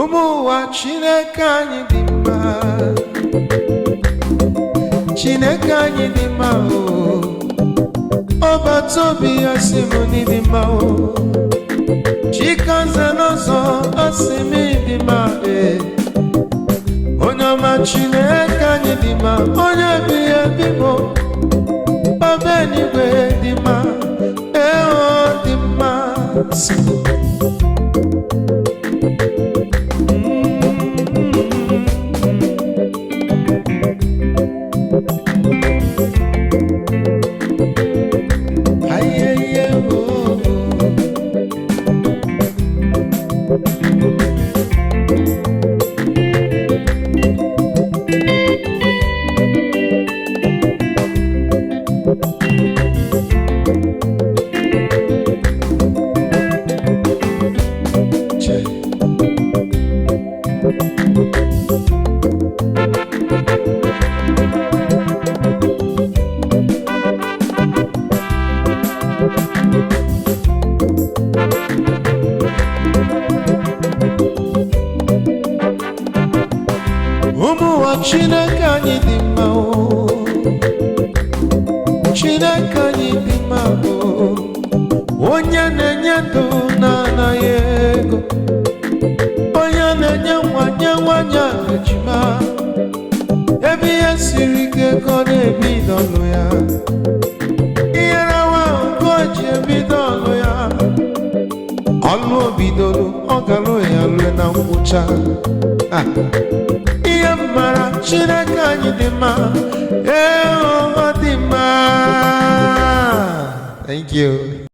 Umuwa Chineke anyị dị mma, Chineke anyị dị mma o. Ọbata obi ya sị m n'ịdị mma o. Chikanze n'ọzọ asị m ịdị mma e. Onye ọma Chineke anyị dị mma, onye ebighị ebi m o. Baba eluigwe dị mma, o dị mma. Umuwa Chineke anyị dị mma o. Chineke anyị dị mma o. Onye na-enye ndụ na-anaghị ego, onye na-enye nwa nye nwanyị ejima. Ebe ihe siri ike ka ọ na-ebido ọlụ ya, ihe rawa nke o ji ebido ọlụ ya. Ọlụ o bidoro ọ galụ ya lue na ngwụcha. Ihe mara Chineke anyị dị mma, ọ dị mma. Thank you.